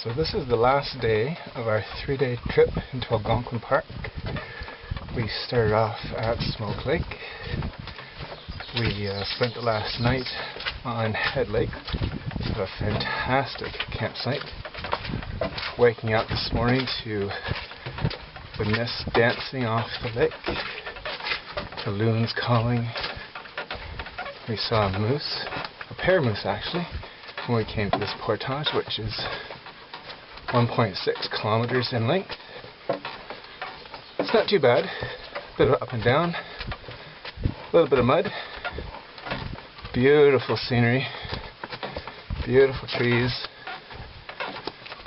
So this is the last day of our 3-day trip into Algonquin Park. We started off at Smoke Lake. We spent the last night on Head Lake. It's a fantastic campsite. Waking up this morning to the mist dancing off the lake, the loons calling. We saw a moose, a pair of moose actually, when we came to this portage, which is 1.6 kilometers in length. It's not too bad. A bit of up and down, a little bit of mud, beautiful scenery, beautiful trees.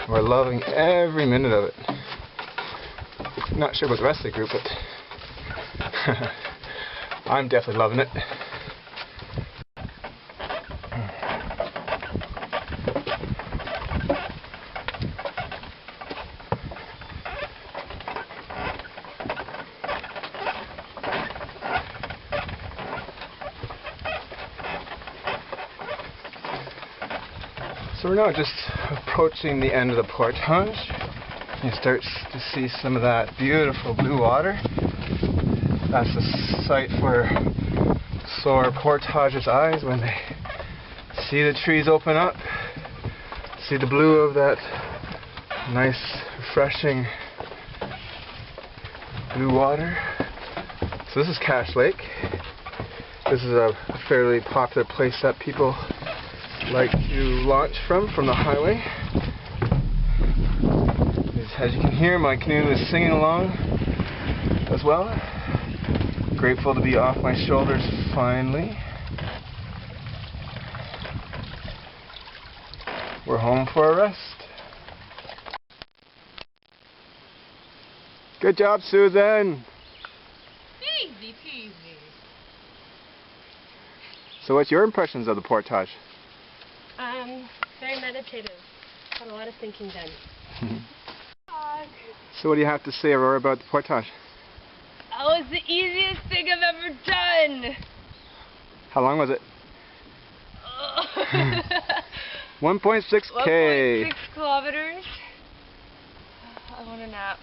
We're loving every minute of it. Not sure about the rest of the group, but I'm definitely loving it. So we're now just approaching the end of the portage. You start to see some of that beautiful blue water. That's the sight for sore portage's eyes when they see the trees open up, see the blue of that nice, refreshing blue water. So this is Cache Lake. This is a fairly popular place that people like to launch from the highway. As you can hear, my canoe is singing along as well. Grateful to be off my shoulders finally. We're home for a rest. Good job, Susan! Easy peasy. So what's your impressions of the portage? Very meditative. Got a lot of thinking done. So what do you have to say, Aurora, about the portage? That was the easiest thing I've ever done. How long was it? 1.6 K. 1.6 kilometers. I want a nap.